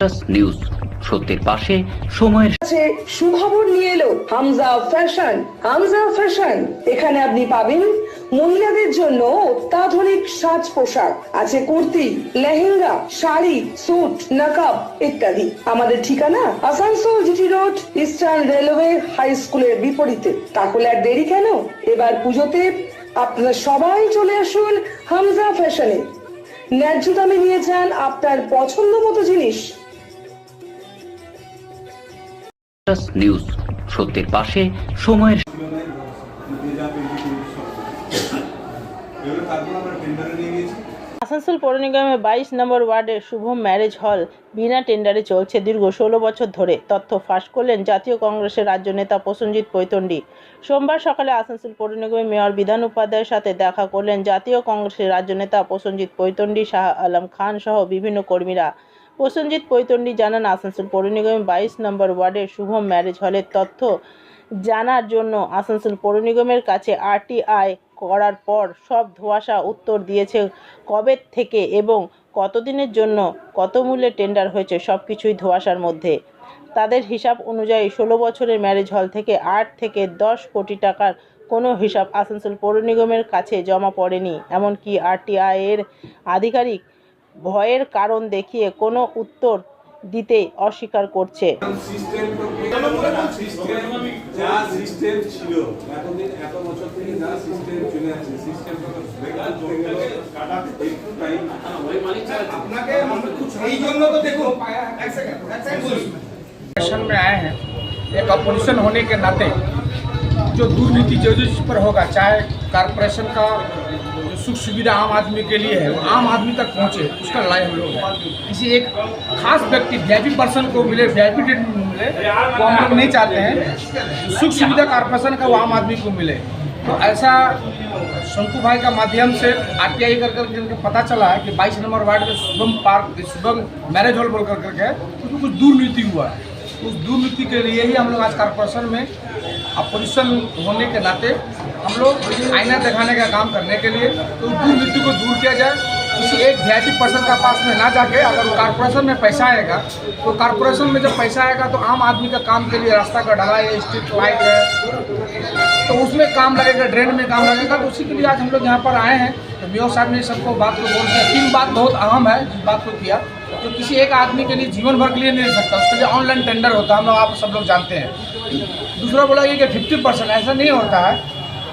News সত্যের পাশে সময়ের কাছে সুখবর নিয়ে এলো হামজা ফ্যাশন। হামজা ফ্যাশন, এখানে আপনি পাবেন মহিলাদের জন্য অত্যাধুনিক সাজ পোশাক, আছে কুর্তি, লেহেঙ্গা, শাড়ি, স্যুট, নকাব ইত্যাদি। আমাদের ঠিকানা Asansol GT Road, Eastern Railway high স্কুলের বিপরীতে। তাহলে আর দেরি কেন, এবার পুজোতে আপনারা সবাই চলে আসুন হামজা ফ্যাশনে। ন্যায্য দামে নিয়ে যান আপনার পছন্দ মতো জিনিস। নিউজ সত্যের পাশে সময়ের আসানসোল পৌর নিগমের 22 নম্বর ওয়ার্ডের শুভম ম্যারেজ হল বিনা টেন্ডারে চলছে দীর্ঘ 16 বছর ধরে। তথ্য ফাঁস করলেন জাতীয় কংগ্রেসের রাজ্য নেতা প্রসেনজিৎ পৈতন্ডি। সোমবার সকালে আসানসোল পৌর নিগমের মেয়র বিধান উপাধ্যায়ের সাথে দেখা করলেন জাতীয় কংগ্রেসের রাজ্য নেতা প্রসেনজিৎ পৈতন্ডি, শাহ আলম খান সহ বিভিন্ন কর্মীরা। প্রসেনজিৎ পৈতন্ডি জানান, আসানসোল পৌর নিগমের 22 নম্বর ওয়ার্ডের শুভম ম্যারেজ হলের তথ্য জানার জন্য আসানসোল পৌর নিগমের কাছে আরটিআই করার পর সব ধোঁয়াশা উত্তর দিয়েছে কবে থেকে এবং কতদিনের জন্য কত মূল্যে টেন্ডার হয়েছে, সব কিছুই ধোঁয়াশার মধ্যে। তাদের হিসাব অনুযায়ী 16 বছরের ম্যারেজ হল থেকে 8 থেকে 10 কোটি টাকার কোনো হিসাব আসানসোল পৌর নিগমের কাছে জমা পড়েনি। এমনকি আরটিআই এর আধিকারিক ভয়ের কারণ দেখিয়ে কোনো উত্তর দিতে অস্বীকার করছে। में आए हैं एक अपोजिशन होने के नाते जो दुर्नीति जो जिस पर होगा, चाहे कारपोरेशन का जो सुख सुविधा आम आदमी के लिए है वो आम आदमी तक पहुंचे, उसका लड़ाई हम लोग है। किसी एक खास व्यक्ति वीआईपी पर्सन को मिले, वीआईपी ट्रीटमेंट मिले, वो हम लोग नहीं चाहते हैं। सुख सुविधा कारपोरेशन का वो आम आदमी को मिले। तो ऐसा शंकु भाई का माध्यम से आरटीआई कर करके पता चला है कि 22 नंबर वार्ड में शुभम मैरिज हॉल बोल करके उसमें कुछ दुर्नीति हुआ है। उस दुर्नीति के लिए ही हम लोग आज कारपोरेशन में अपोजिशन होने के नाते हम लोग आईना दिखाने का काम करने के लिए, तो दुर्नीति को दूर किया जाए। किसी एक वीआईपी पर्सन का पास में ना जाके अगर कारपोरेशन में पैसा आएगा, तो कारपोरेशन में जब पैसा आएगा तो आम आदमी का काम के लिए रास्ता का ढलाई है, स्ट्रीट लाइट है, तो उसमें काम लगेगा, ड्रेन में काम लगेगा। तो उसी के लिए आज हम लोग यहाँ पर आए हैं। तो मेयर साहब ने सबको बात को बोल दिया। 3 बात बहुत अहम है जिस बात को किया, जो किसी एक आदमी के लिए जीवन भर के लिए नहीं रह सकता, उसके लिए ऑनलाइन टेंडर होता है, हम लोग आप सब लोग जानते हैं। दूसरा बोला कि 50% ऐसा नहीं होता है।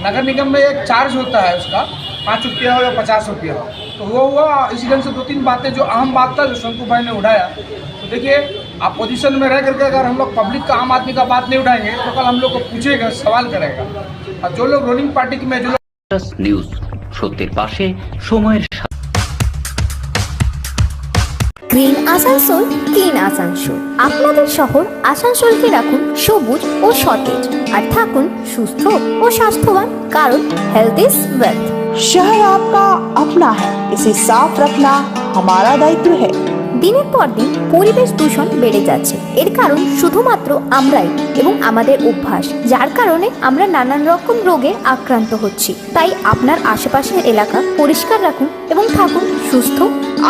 नगर निगम में एक चार्ज होता है उसका, 5 रुपया हो या 50 रुपया हो, तो वो हुआ। इसी ढंग से 2-3 बातें जो अहम बात था जो शंकु भाई ने उठाया। तो देखिए, अपोजिशन में रह करके अगर हम लोग पब्लिक का, आम आदमी का बात नहीं उठाएंगे तो कल हम लोग को पूछेगा, सवाल करेगा। और जो लोग रोलिंग पार्टी में जो নিউজ সত্যের পাশে সময়ের গ্রিন আসানসোল, ক্লিন আসানসোল। আপনাদের শহর আসানসোলকে রাখুন সবুজ ও সতেজ, আর থাকুন সুস্থ ও স্বাস্থ্যবান, কারণ হেলথ ইজ ওয়েলথ। शहर आपका अपना है, इसे साफ रखना हमारा दायित्व है। দিনের পর দিন পরিবেশ দূষণ বেড়ে যাচ্ছে। এর কারণ শুধুমাত্র আমরাই এবং আমাদের অভ্যাস, যার কারণে আমরা নানান রকম রোগে আক্রান্ত হচ্ছি। তাই আপনার আশেপাশের এলাকা পরিষ্কার রাখুন এবং থাকুন সুস্থ।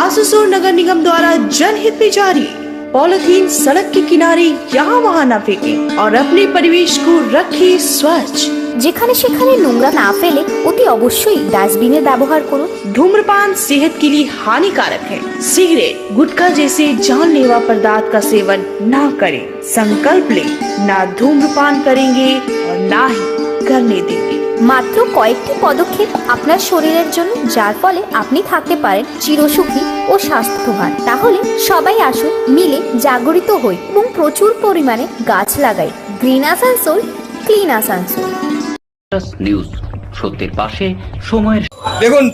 आसनसोल नगर निगम द्वारा जनहित में जारी। पॉलिथीन सड़क के किनारे यहाँ वहाँ न फेंकें और अपने परिवेश को रखें स्वच्छ। যেখানে সেখানে নোংরা না ফেলে অতি অবশ্যই ডাস্টবিনের ব্যবহার করুন। धूम्रपान सेहत के लिए हानिकारक है। सिगरेट, गुटखा जैसे जानलेवा पदार्थ का सेवन न करें। संकल्प लें, ना धूम्रपान करेंगे और ना ही करने देंगे। মাত্র কয়েকটি পদক্ষেপ আপনার শরীরের জন্য, যার ফলে আপনি থাকতে পারেন চিরসুখী ও স্বাস্থ্যবান। তাহলে সবাই আসুন, মিলে জাগরিত হই এবং প্রচুর পরিমাণে গাছ লাগাই। Green Asansol, clean Asansol. News সত্যের পাশে সময়ের দেখুন,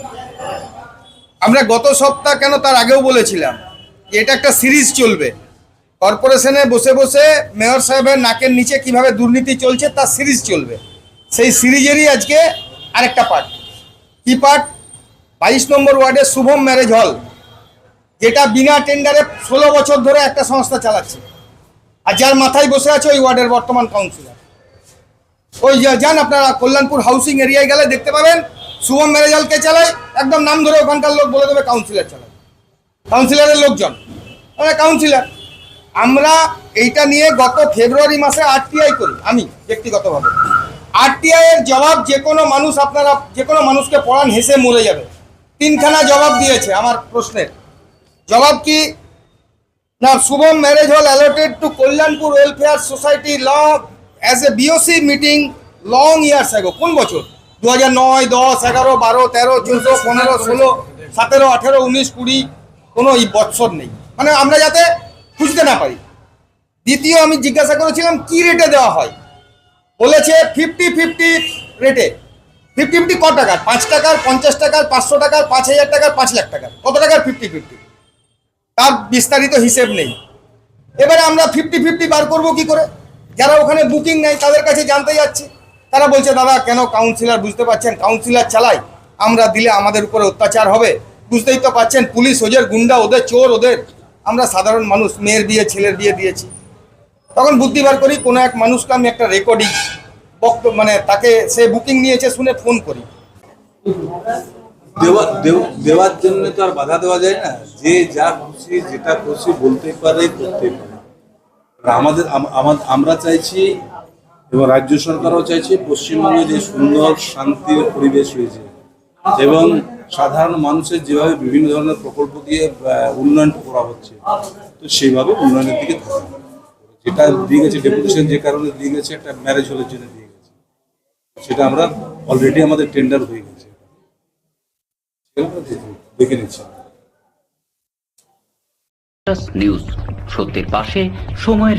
আমরা গত সপ্তাহ কেন তার আগেও বলেছিলাম যে এটা একটা সিরিজ চলবে। কর্পোরেশনে বসে বসে মেয়র সাহেবের নাকের নিচে কিভাবে দুর্নীতি চলছে তার সিরিজ চলবে। সেই সিরিজেরই আজকে আরেকটা পার্ট। কি পার্ট? 22 নম্বর ওয়ার্ডের শুভম ম্যারেজ হল, যেটা বিনা টেন্ডারে 16 বছর ধরে একটা সংস্থা চালাচ্ছে, আর যার মাথায় বসে আছে ওই ওয়ার্ডের বর্তমান কাউন্সিলর। ওই যান আপনারা কল্যাণপুর হাউসিং এরিয়ায় গেলে দেখতে পাবেন শুভম ম্যারেজ হল কে চালায়, একদম নাম ধরে ওখানকার লোক বলে দেবে কাউন্সিলর চালায়, কাউন্সিলরের লোকজন, কাউন্সিলর। আমরা এইটা নিয়ে গত ফেব্রুয়ারি মাসে আরটিআই করি, আমি ব্যক্তিগতভাবে। আরটিআই এর জবাব যে কোনো মানুষ, আপনারা যে কোনো মানুষকে পড়ান হেসে মরে যাবে। 3খানা জবাব দিয়েছে আমার প্রশ্নের। জবাব কি না, Shubham marriage hall allotted to Kalyanpur welfare society law as a BOC meeting long years ago. কোন বছর? 2009, 10, 11, 12, 13, 14, 15, 16, 17, 18, 19, 20, কোনো এই বছর নেই, মানে আমরা যাতে খুঁজতে না পারি। দ্বিতীয়, আমি জিজ্ঞাসা করেছিলাম কি রেটে দেওয়া হয়, বলেছে 50-50 রেটে। 50-50 ক টাকার? 5 টাকার, 50 টাকার, 500 টাকার, 5000 টাকার, 5 লাখ টাকার, কত টাকার 50-50? তার বিস্তারিত হিসেব নেই। এবারে আমরা 50-50 বার করবো কি করে? যারা ওখানে বুকিং নেই তাদের কাছে জানতে যাচ্ছি, তারা বলছে দাদা কেন কাউন্সিলর, বুঝতে পারছেন কাউন্সিলর চালাই, আমরা দিলে আমাদের উপরে অত্যাচার হবে, বুঝতেই তো পাচ্ছেন পুলিশ ওদের গুন্ডা, ওদের চোর, ওদের। আমরা সাধারণ মানুষ, মেয়ের বিয়ে ছেলের বিয়ে দিয়েছি। তখন বুদ্ধি বার করি, কোনো এক মানুষকে আমি একটা রেকর্ডিং মানে তাকে সে বুকিং নিয়েছে শুনে ফোন করি। দেওয়ার জন্য তো আর বাধা দেওয়া যায় না, যে যা খুশি যেটা খুশি বলতে পারে, করতে পারে। আমরা চাইছি এবং রাজ্য সরকারও চাইছে পশ্চিমবঙ্গে যে সুন্দর শান্তির পরিবেশ হয়েছে এবং সাধারণ মানুষের যেভাবে বিভিন্ন ধরনের প্রকল্প দিয়ে উন্নয়ন করা হচ্ছে, তো সেইভাবে উন্নয়নের দিকে থাকা। যেটা দিয়ে গেছে ডেপুটেশন, যে কারণে দিয়ে গেছে একটা ম্যারেজ হলের জন্য দিয়ে গেছে, সেটা আমরা অলরেডি আমাদের টেন্ডার হয়ে গেছে, দেখে নিচ্ছি। নিউজ, সত্যের পাশে সময়ের